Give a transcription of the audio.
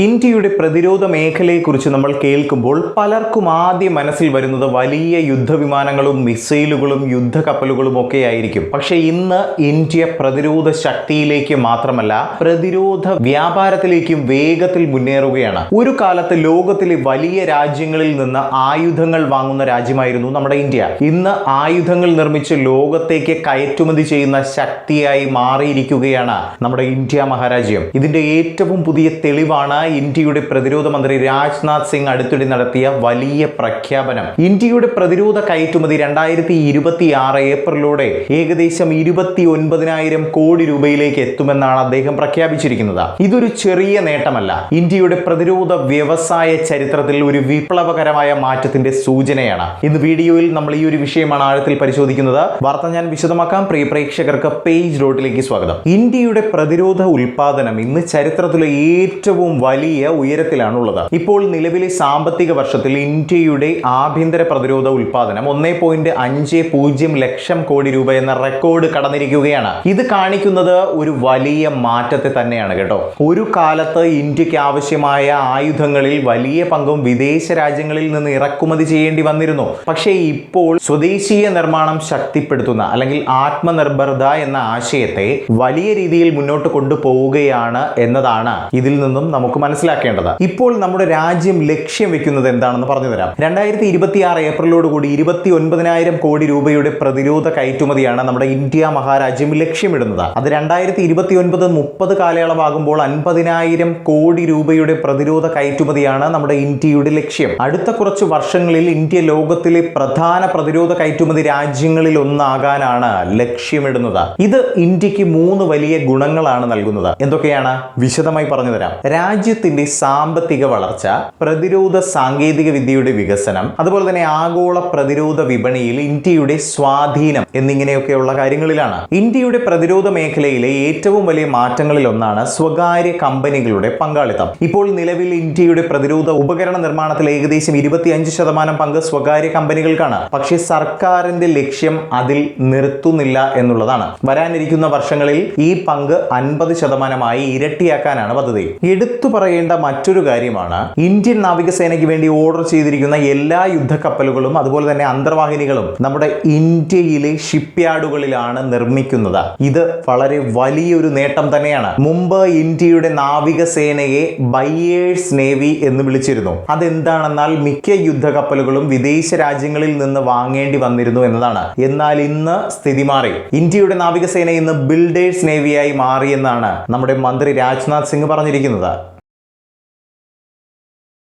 ഇന്ത്യയുടെ പ്രതിരോധ മേഖലയെക്കുറിച്ച് നമ്മൾ കേൾക്കുമ്പോൾ പലർക്കും ആദ്യം മനസ്സിൽ വരുന്നത് വലിയ യുദ്ധവിമാനങ്ങളും മിസൈലുകളും യുദ്ധക്കപ്പലുകളും ഒക്കെ ആയിരിക്കും. പക്ഷേ ഇന്ന് ഇന്ത്യ പ്രതിരോധ ശക്തിയിലേക്ക് മാത്രമല്ല പ്രതിരോധ വ്യാപാരത്തിലേക്കും വേഗത്തിൽ മുന്നേറുകയാണ്. ഒരു കാലത്ത് ലോകത്തിലെ വലിയ രാജ്യങ്ങളിൽ നിന്ന് ആയുധങ്ങൾ വാങ്ങുന്ന രാജ്യമായിരുന്നു നമ്മുടെ ഇന്ത്യ. ഇന്ന് ആയുധങ്ങൾ നിർമ്മിച്ച് ലോകത്തേക്ക് കയറ്റുമതി ചെയ്യുന്ന ശക്തിയായി മാറിയിരിക്കുകയാണ് നമ്മുടെ ഇന്ത്യ മഹാരാജ്യം. ഇതിന്റെ ഏറ്റവും പുതിയ തെളിവാണ് ഇന്ത്യയുടെ പ്രതിരോധ മന്ത്രി രാജ്നാഥ് സിംഗ് അടുത്തിടെ നടത്തിയ വലിയ പ്രഖ്യാപനം. ഇന്ത്യയുടെ പ്രതിരോധ കയറ്റുമതി 2026 ഏപ്രിലോടെ ഏകദേശം 29,000 കോടി രൂപയിലേക്ക് എത്തുമെന്നാണ് അദ്ദേഹം പ്രഖ്യാപിച്ചിരിക്കുന്നത്. ഇതൊരു ചെറിയ നേട്ടമല്ല. ഇന്ത്യയുടെ പ്രതിരോധ വ്യവസായ ചരിത്രത്തിൽ ഒരു വിപ്ലവകരമായ മാറ്റത്തിന്റെ സൂചനയാണ്. ഇന്ന് വീഡിയോയിൽ നമ്മൾ ഈ ഒരു വിഷയമാണ് ആഴത്തിൽ പരിശോധിക്കുന്നത്. വാർത്ത ഞാൻ വിശദമാക്കാം. പ്രിയ പ്രേക്ഷകർക്ക് പേജ് ഡോട്ടിലേക്ക് സ്വാഗതം. ഇന്ത്യയുടെ പ്രതിരോധ ഉൽപാദനം ഇന്ന് ചരിത്രത്തിലെ ഏറ്റവും വലിയ ഉയരത്തിലാണുള്ളത്. ഇപ്പോൾ നിലവിലെ സാമ്പത്തിക വർഷത്തിൽ ഇന്ത്യയുടെ ആഭ്യന്തര പ്രതിരോധ ഉൽപാദനം 1.50 ലക്ഷം കോടി രൂപ എന്ന റെക്കോർഡ് കടന്നിരിക്കുകയാണ്. ഇത് കാണിക്കുന്നത് ഒരു വലിയ മാറ്റത്തെ തന്നെയാണ് കേട്ടോ. ഒരു കാലത്ത് ഇന്ത്യക്ക് ആവശ്യമായ ആയുധങ്ങളിൽ വലിയ പങ്കും വിദേശ രാജ്യങ്ങളിൽ നിന്ന് ഇറക്കുമതി ചെയ്യേണ്ടി വന്നിരുന്നു. പക്ഷേ ഇപ്പോൾ സ്വദേശീയ നിർമ്മാണം ശക്തിപ്പെടുത്തുന്ന അല്ലെങ്കിൽ ആത്മനിർഭരത എന്ന ആശയത്തെ വലിയ രീതിയിൽ മുന്നോട്ട് കൊണ്ടുപോവുകയാണ് എന്നതാണ് ഇതിൽ നിന്നും നമുക്ക് മനസ്സിലാക്കേണ്ടത്. ഇപ്പോൾ നമ്മുടെ രാജ്യം ലക്ഷ്യം വെക്കുന്നത് എന്താണെന്ന് പറഞ്ഞു തരാം. 2026 ഏപ്രിലോടുകൂടി 29,000 കോടി രൂപയുടെ പ്രതിരോധ കയറ്റുമതിയാണ് നമ്മുടെ ഇന്ത്യ മഹാരാജ്യം ലക്ഷ്യമിടുന്നത്. അത് 2029-30 കാലയളവാകുമ്പോൾ 50,000 കോടി രൂപയുടെ പ്രതിരോധ കയറ്റുമതിയാണ് നമ്മുടെ ഇന്ത്യയുടെ ലക്ഷ്യം. അടുത്ത കുറച്ച് വർഷങ്ങളിൽ ഇന്ത്യ ലോകത്തിലെ പ്രധാന പ്രതിരോധ കയറ്റുമതി രാജ്യങ്ങളിൽ ഒന്നാകാനാണ് ലക്ഷ്യമിടുന്നത്. ഇത് ഇന്ത്യക്ക് 3 വലിയ ഗുണങ്ങളാണ് നൽകുന്നത്. എന്തൊക്കെയാണ്? വിശദമായി പറഞ്ഞു തരാം. രാജ്യത്തിന്റെ സാമ്പത്തിക വളർച്ച, പ്രതിരോധ സാങ്കേതിക വിദ്യയുടെ വികസനം, അതുപോലെ തന്നെ ആഗോള പ്രതിരോധ വിപണിയിൽ ഇന്ത്യയുടെ സ്വാധീനം എന്നിങ്ങനെയൊക്കെയുള്ള കാര്യങ്ങളിലാണ്. ഇന്ത്യയുടെ പ്രതിരോധ മേഖലയിലെ ഏറ്റവും വലിയ മാറ്റങ്ങളിൽ ഒന്നാണ് സ്വകാര്യ കമ്പനികളുടെ പങ്കാളിത്തം. ഇപ്പോൾ നിലവിൽ ഇന്ത്യയുടെ പ്രതിരോധ ഉപകരണ നിർമ്മാണത്തിൽ ഏകദേശം 25% പങ്ക് സ്വകാര്യ കമ്പനികൾക്കാണ്. പക്ഷേ സർക്കാരിന്റെ ലക്ഷ്യം അതിൽ നിർത്തുന്നില്ല എന്നുള്ളതാണ്. വരാനിരിക്കുന്ന വർഷങ്ങളിൽ ഈ പങ്ക് 50% ഇരട്ടിയാക്കാനാണ് പദ്ധതി. എടുത്തു പറയേണ്ട മറ്റൊരു കാര്യമാണ് ഇന്ത്യൻ നാവികസേനയ്ക്ക് വേണ്ടി ഓർഡർ ചെയ്തിരിക്കുന്ന എല്ലാ യുദ്ധക്കപ്പലുകളും അതുപോലെ തന്നെ അന്തർവാഹിനികളും നമ്മുടെ ഇന്ത്യയിലെ ഷിപ്പ്യാർഡുകളിലാണ് നിർമ്മിക്കുന്നത്. ഇത് വളരെ വലിയൊരു നേട്ടം തന്നെയാണ്. മുമ്പ് ഇന്ത്യയുടെ നാവികസേനയെ ബയേഴ്സ് നേവി എന്ന് വിളിച്ചിരുന്നു. അതെന്താണെന്നാൽ മിക്ക യുദ്ധക്കപ്പലുകളും വിദേശ രാജ്യങ്ങളിൽ നിന്ന് വാങ്ങേണ്ടി വന്നിരുന്നു എന്നതാണ്. എന്നാൽ ഇന്ന് സ്ഥിതി മാറി. ഇന്ത്യയുടെ നാവികസേന ഇന്ന് ബിൽഡേഴ്സ് നേവിയായി മാറിയെന്നാണ് നമ്മുടെ മന്ത്രി രാജ്നാഥ് സിംഗ് പറഞ്ഞിരിക്കുന്നത്.